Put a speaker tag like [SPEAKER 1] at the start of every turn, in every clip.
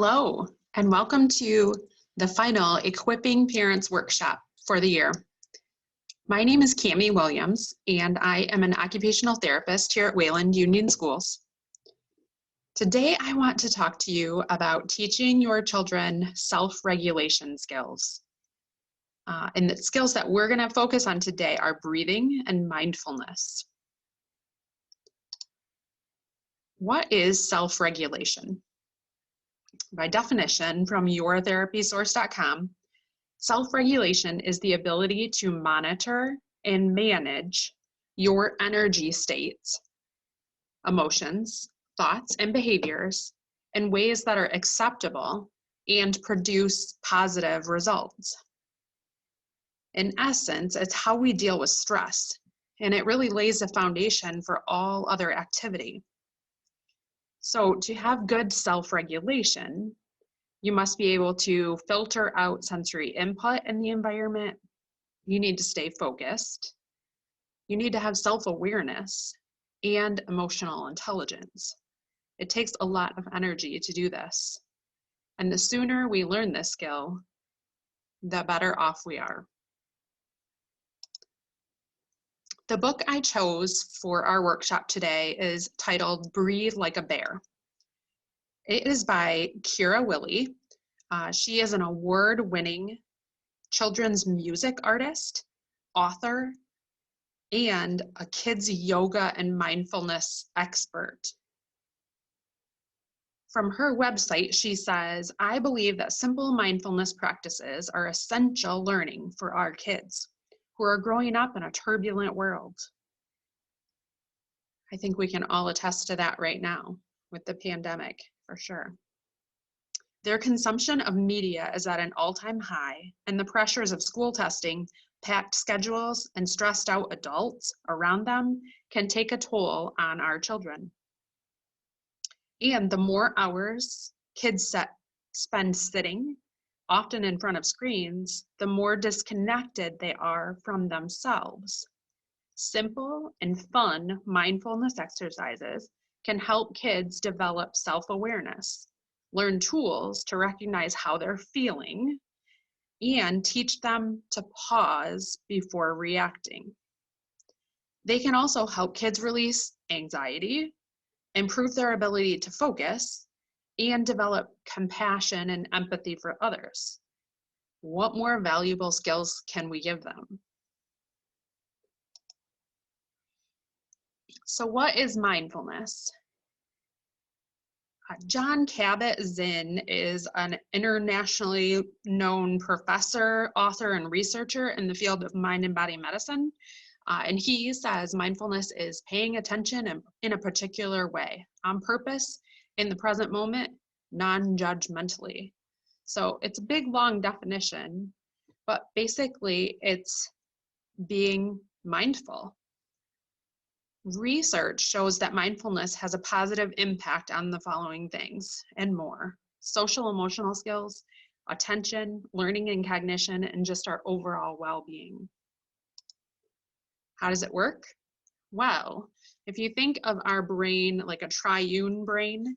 [SPEAKER 1] Hello, and welcome to the final Equipping Parents Workshop for the year. My name is Cami Williams, and I am an occupational therapist here at Wayland Union Schools. Today, I want to talk to you about teaching your children self-regulation skills. And the skills that we're going to focus on today are breathing and mindfulness. What is self-regulation? By definition, from yourtherapysource.com, self-regulation is the ability to monitor and manage your energy states, emotions, thoughts, and behaviors in ways that are acceptable and produce positive results. In essence, it's how we deal with stress, and it really lays the foundation for all other activity. So to have good self-regulation, you must be able to filter out sensory input in the environment. You need to stay focused. You need to have self-awareness and emotional intelligence. It takes a lot of energy to do this. And the sooner we learn this skill, the better off we are. The book I chose for our workshop today is titled Breathe Like a Bear. It is by Kira Willie. She is an award-winning children's music artist, author, and a kids yoga and mindfulness expert. From her website, she says, "I believe that simple mindfulness practices are essential learning for our kids who are growing up in a turbulent world." I think we can all attest to that right now with the pandemic, for sure. Their consumption of media is at an all-time high, and the pressures of school testing, packed schedules, and stressed out adults around them can take a toll on our children. And the more hours kids spend sitting, often in front of screens, the more disconnected they are from themselves. Simple and fun mindfulness exercises can help kids develop self-awareness, learn tools to recognize how they're feeling, and teach them to pause before reacting. They can also help kids release anxiety, improve their ability to focus, and develop compassion and empathy for others. What more valuable skills can we give them? So what is mindfulness? Jon Kabat-Zinn is an internationally known professor, author, and researcher in the field of mind and body medicine. And he says mindfulness is paying attention in a particular way, on purpose, in the present moment, non-judgmentally. So it's a big, long definition, but basically it's being mindful. Research shows that mindfulness has a positive impact on the following things and more: social emotional skills, attention, learning and cognition, and just our overall well-being. How does it work? Well, if you think of our brain like a triune brain,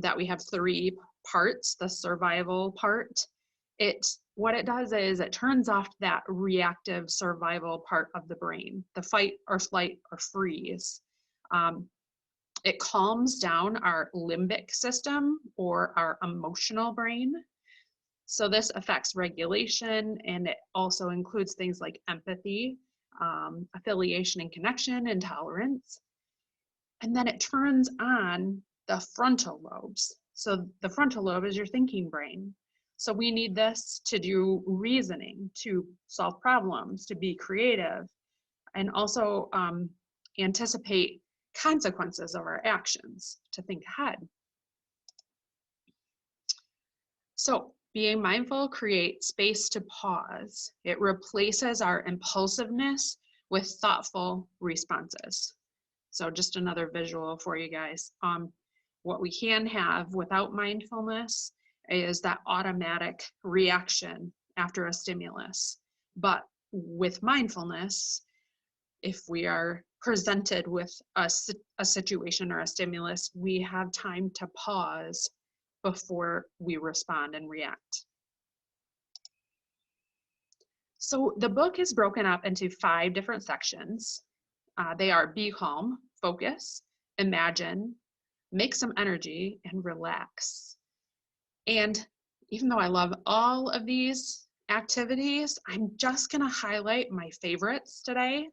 [SPEAKER 1] that we have three parts, the survival part, what it does is it turns off that reactive survival part of the brain, the fight or flight or freeze. It calms down our limbic system or our emotional brain. So this affects regulation, and it also includes things like empathy, affiliation and connection, and tolerance. And then it turns on the frontal lobes. So the frontal lobe is your thinking brain. So we need this to do reasoning, to solve problems, to be creative, and also anticipate consequences of our actions, to think ahead. So being mindful creates space to pause. It replaces our impulsiveness with thoughtful responses. So just another visual for you guys. What we can have without mindfulness is that automatic reaction after a stimulus. But with mindfulness, if we are presented with a situation or a stimulus, we have time to pause before we respond and react. So the book is broken up into 5 different sections. They are be calm, focus, imagine, make some energy, and relax. And even though I love all of these activities, I'm just gonna highlight my favorites today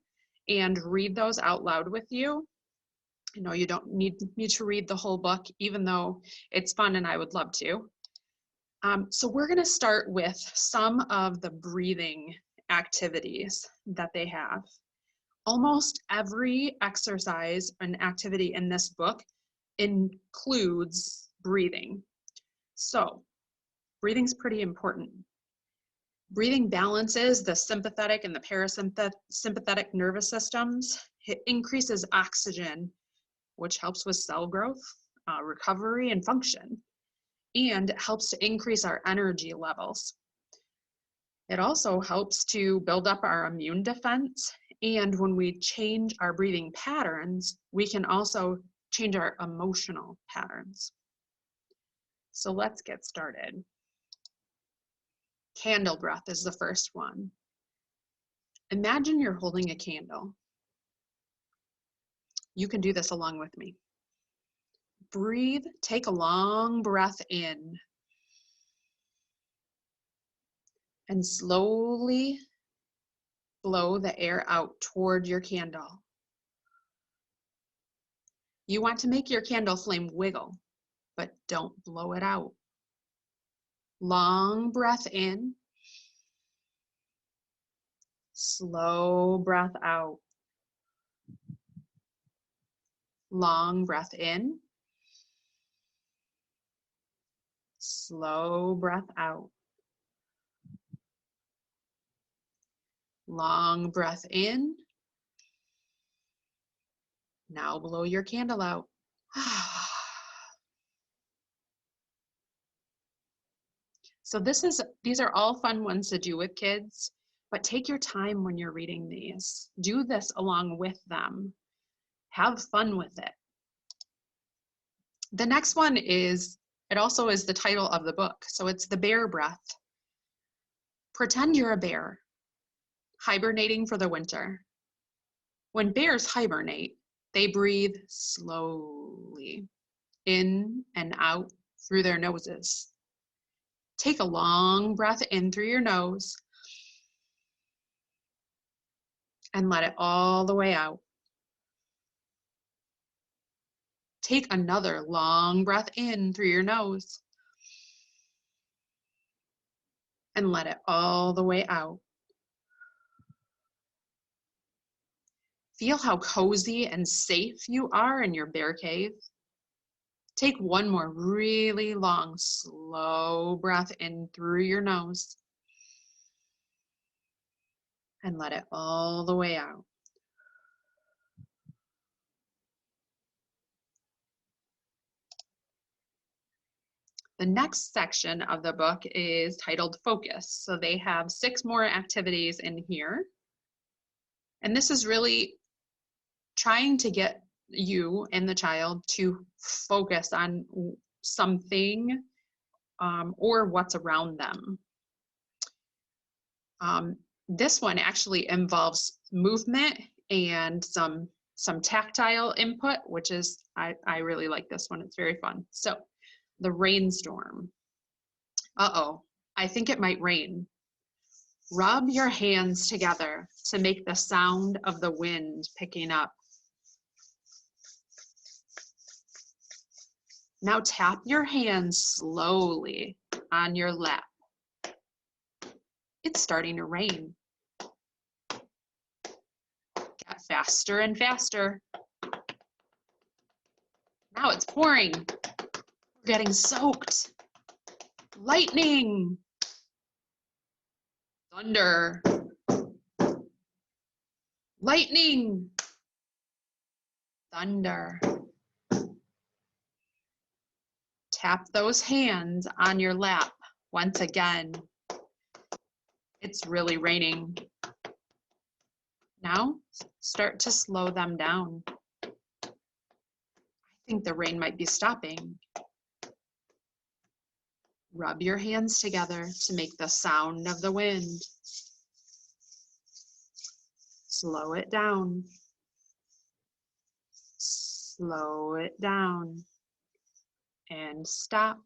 [SPEAKER 1] and read those out loud with you. I know you don't need me to read the whole book, even though it's fun and I would love to. So we're gonna start with some of the breathing activities that they have. Almost every exercise and activity in this book includes breathing. So breathing's pretty important. Breathing balances the sympathetic and the parasympathetic nervous systems. It increases oxygen, which helps with cell growth, recovery, and function. And it helps to increase our energy levels. It also helps to build up our immune defense. And when we change our breathing patterns, we can also change our emotional patterns. So let's get started. Candle breath is the first one. Imagine you're holding a candle. You can do this along with me. Breathe, take a long breath in. And slowly blow the air out toward your candle. You want to make your candle flame wiggle, but don't blow it out. Long breath in. Slow breath out. Long breath in. Slow breath out. Long breath in. Now blow your candle out. So these are all fun ones to do with kids, but take your time when you're reading these. Do this along with them. Have fun with it. The next one is, it also is the title of the book. So it's the bear breath. Pretend you're a bear, hibernating for the winter. When bears hibernate, they breathe slowly, in and out through their noses. Take a long breath in through your nose and let it all the way out. Take another long breath in through your nose and let it all the way out. Feel how cozy and safe you are in your bear cave. Take one more really long, slow breath in through your nose and let it all the way out. The next section of the book is titled Focus. So they have 6 more activities in here. And this is really trying to get you and the child to focus on something or what's around them. This one actually involves movement and some tactile input, which is, I really like this one. It's very fun. So the rainstorm. Uh-oh, I think it might rain. Rub your hands together to make the sound of the wind picking up. Now tap your hands slowly on your lap. It's starting to rain. Get faster and faster. Now it's pouring. We're getting soaked. Lightning. Thunder. Lightning. Thunder. Tap those hands on your lap once again. It's really raining. Now start to slow them down. I think the rain might be stopping. Rub your hands together to make the sound of the wind. Slow it down. Slow it down. And stop.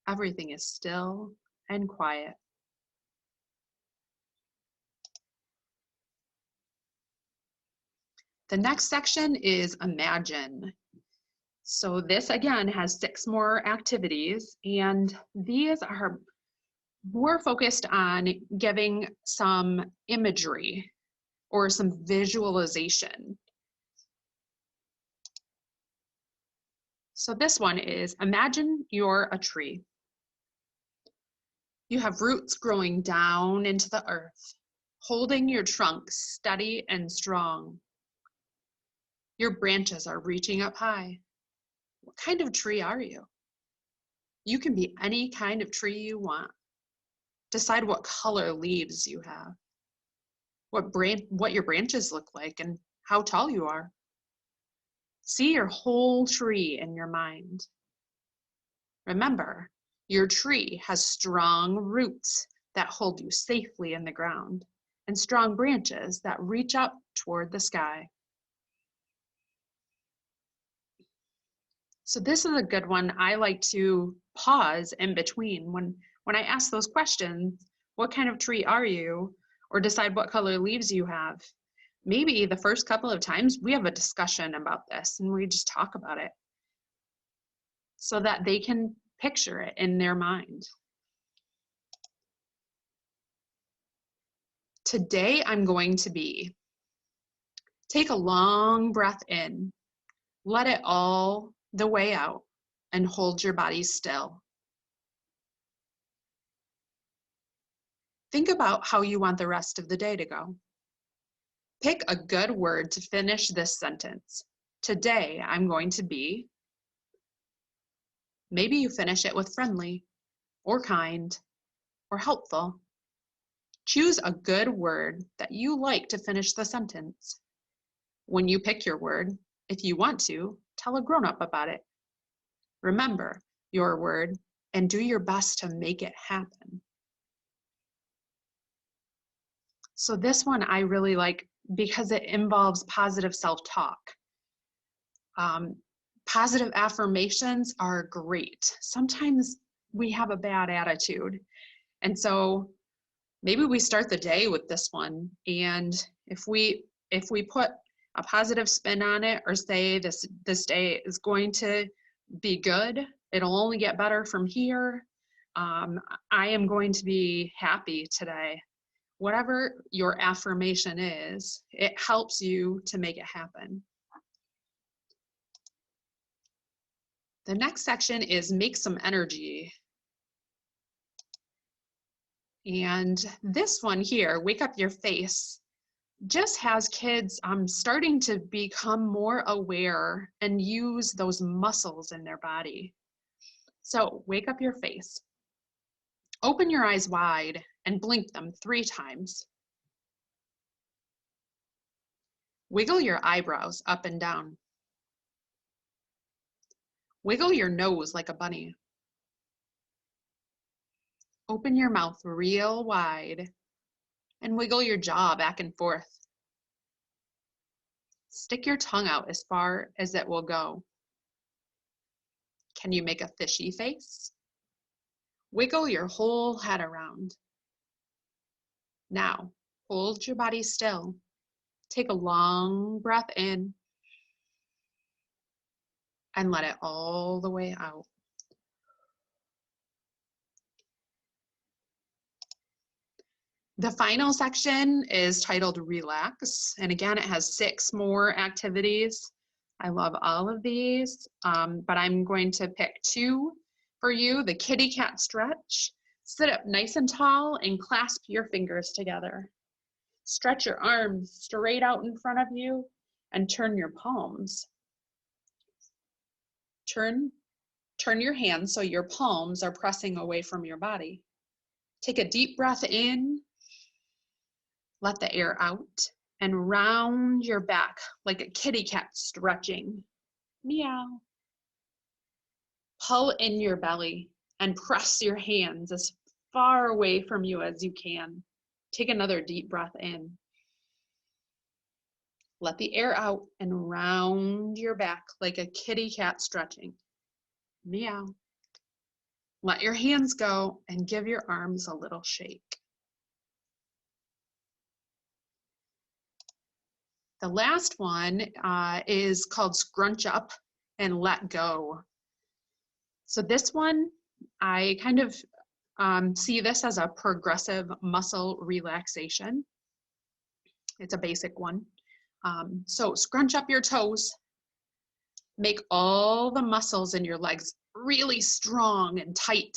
[SPEAKER 1] Everything is still and quiet. The next section is imagine. So this again has 6 more activities, and these are more focused on giving some imagery or some visualization. So this one is imagine you're a tree. You have roots growing down into the earth, holding your trunk steady and strong. Your branches are reaching up high. What kind of tree are you? You can be any kind of tree you want. Decide what color leaves you have, what your branches look like, and how tall you are. See your whole tree in your mind. Remember, your tree has strong roots that hold you safely in the ground and strong branches that reach up toward the sky. So this is a good one. I like to pause in between when I ask those questions. What kind of tree are you? Or decide what color leaves you have. Maybe the first couple of times we have a discussion about this and we just talk about it so that they can picture it in their mind. Today I'm going to be. Take a long breath in. Let it all the way out and hold your body still. Think about how you want the rest of the day to go. Pick a good word to finish this sentence. Today I'm going to be. Maybe you finish it with friendly, or kind, or helpful. Choose a good word that you like to finish the sentence. When you pick your word, if you want to, tell a grown-up about it. Remember your word and do your best to make it happen. So this one I really like because it involves positive self-talk. Positive affirmations are great. Sometimes we have a bad attitude. And so maybe we start the day with this one. And if we put a positive spin on it or say this day is going to be good, it'll only get better from here. I am going to be happy today. Whatever your affirmation is, it helps you to make it happen. The next section is make some energy. And this one here, wake up your face, just has kids starting to become more aware and use those muscles in their body. So wake up your face. Open your eyes wide and blink them 3 times. Wiggle your eyebrows up and down. Wiggle your nose like a bunny. Open your mouth real wide and wiggle your jaw back and forth. Stick your tongue out as far as it will go. Can you make a fishy face? Wiggle your whole head around. Now, hold your body still. Take a long breath in and let it all the way out. The final section is titled Relax, and again, it has 6 more activities. I love all of these, but I'm going to pick 2 for you. The kitty cat stretch. Sit up nice and tall and clasp your fingers together. Stretch your arms straight out in front of you and turn your palms. Turn your hands so your palms are pressing away from your body. Take a deep breath in. Let the air out and round your back like a kitty cat stretching. Meow. Pull in your belly and press your hands as far away from you as you can. Take another deep breath in. Let the air out and round your back like a kitty cat stretching. Meow. Let your hands go and give your arms a little shake. The last one is called Scrunch Up and Let Go. So this one, I kind of see this as a progressive muscle relaxation. It's a basic one. So scrunch up your toes. Make all the muscles in your legs really strong and tight.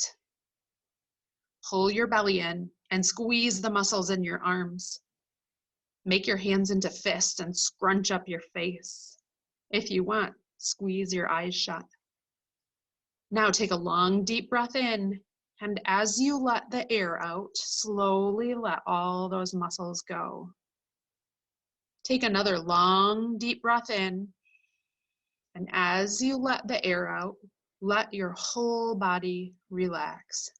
[SPEAKER 1] Pull your belly in and squeeze the muscles in your arms. Make your hands into fists and scrunch up your face. If you want, squeeze your eyes shut. Now take a long, deep breath in, and as you let the air out, slowly let all those muscles go. Take another long, deep breath in, and as you let the air out, let your whole body relax.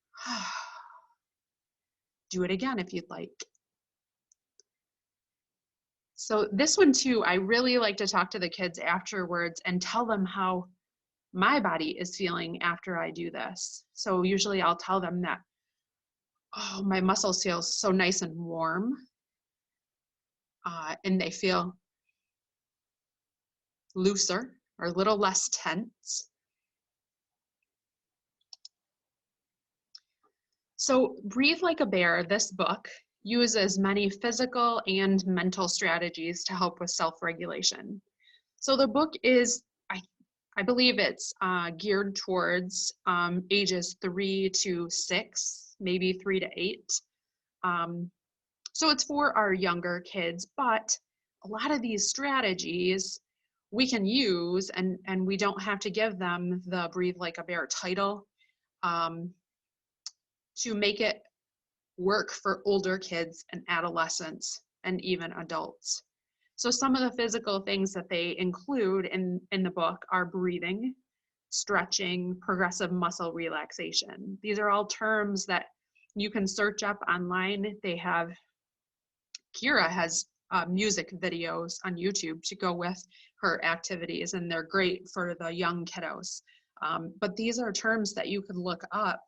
[SPEAKER 1] Do it again if you'd like. So this one too, I really like to talk to the kids afterwards and tell them how my body is feeling after I do this. So usually I'll tell them that, oh, my muscles feel so nice and warm, and they feel looser or a little less tense. So Breathe Like a Bear, this book, uses many physical and mental strategies to help with self-regulation. So the book is, I believe it's geared towards ages 3 to 6, maybe 3 to 8. So it's for our younger kids, but a lot of these strategies we can use, and we don't have to give them the Breathe Like a Bear title to make it work for older kids and adolescents and even adults. So some of the physical things that they include in the book are breathing, stretching, progressive muscle relaxation. These are all terms that you can search up online. Kira has music videos on YouTube to go with her activities, and they're great for the young kiddos. But these are terms that you could look up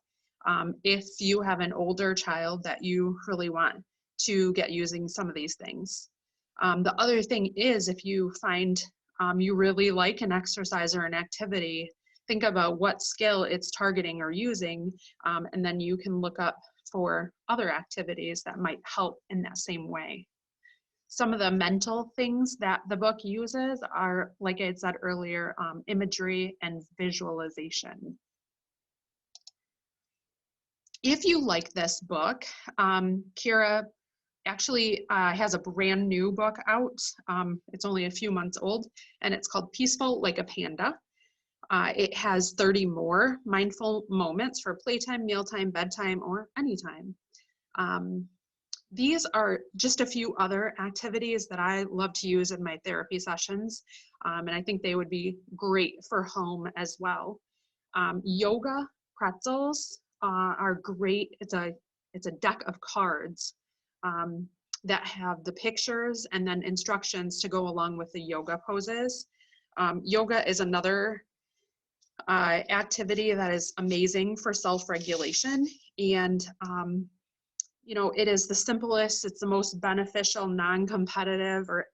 [SPEAKER 1] if you have an older child that you really want to get using some of these things. The other thing is, if you find you really like an exercise or an activity, think about what skill it's targeting or using, and then you can look up for other activities that might help in that same way. Some of the mental things that the book uses are, like I had said earlier, imagery and visualization. If you like this book, Kira actually has a brand new book out. It's only a few months old, and it's called Peaceful Like a Panda. It has 30 more mindful moments for playtime, mealtime, bedtime, or anytime. These are just a few other activities that I love to use in my therapy sessions, and I think they would be great for home as well. Yoga pretzels are great. It's a deck of cards that have the pictures and then instructions to go along with the yoga poses. Yoga is another activity that is amazing for self-regulation, and you know, it is the simplest, it's the most beneficial, non-competitive, or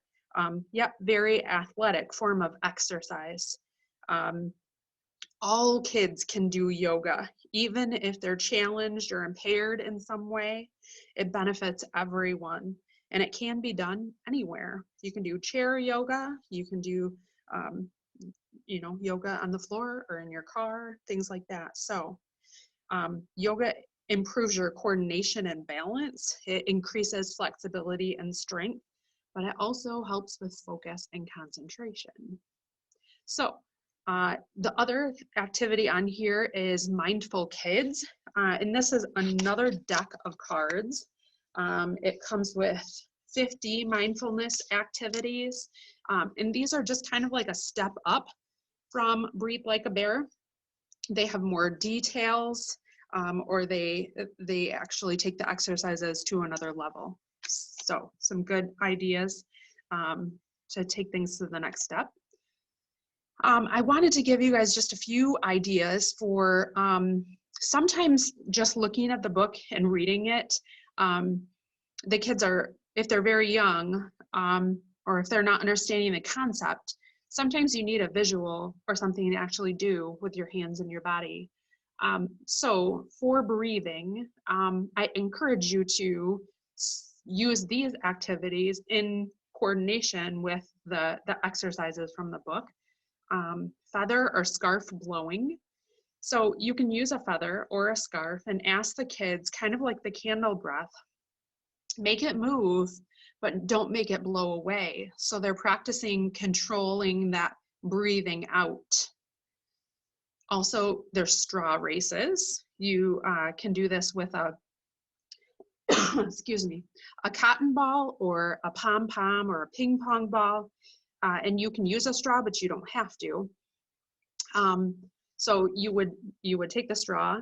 [SPEAKER 1] very athletic form of exercise. All kids can do yoga, even if they're challenged or impaired in some way. It benefits everyone, and it can be done anywhere. You can do chair yoga, you can do yoga on the floor or in your car, things like that. So yoga improves your coordination and balance. It increases flexibility and strength, but it also helps with focus and concentration. So the other activity on here is Mindful Kids, and this is another deck of cards. It comes with 50 mindfulness activities, and these are just kind of like a step up from Breathe Like a Bear. They have more details. or they actually take the exercises to another level. So some good ideas to take things to the next step. I wanted to give you guys just a few ideas for sometimes just looking at the book and reading it. The kids are, if they're very young, or if they're not understanding the concept, sometimes you need a visual or something to actually do with your hands and your body. So for breathing, I encourage you to use these activities in coordination with the exercises from the book. Feather or scarf blowing. So you can use a feather or a scarf and ask the kids, kind of like the candle breath, make it move, but don't make it blow away. So they're practicing controlling that breathing out. Also, there's straw races. You can do this with a, excuse me, a cotton ball or a pom-pom or a ping pong ball. And you can use a straw, but you don't have to. So you would take the straw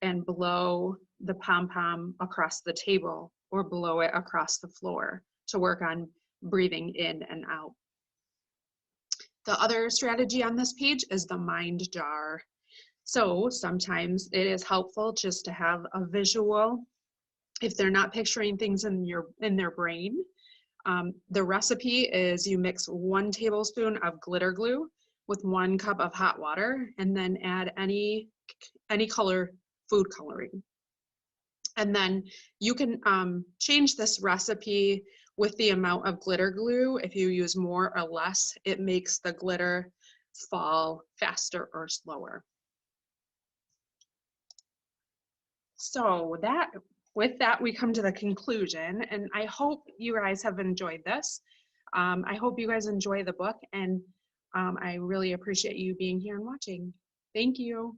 [SPEAKER 1] and blow the pom-pom across the table or blow it across the floor to work on breathing in and out. The other strategy on this page is the mind jar. So sometimes it is helpful just to have a visual if they're not picturing things in their brain. The recipe is you mix 1 tablespoon of glitter glue with 1 cup of hot water, and then add any color food coloring. And then you can change this recipe with the amount of glitter glue. If you use more or less, it makes the glitter fall faster or slower. So with that, we come to the conclusion, and I hope you guys have enjoyed this. I hope you guys enjoy the book, and I really appreciate you being here and watching. Thank you.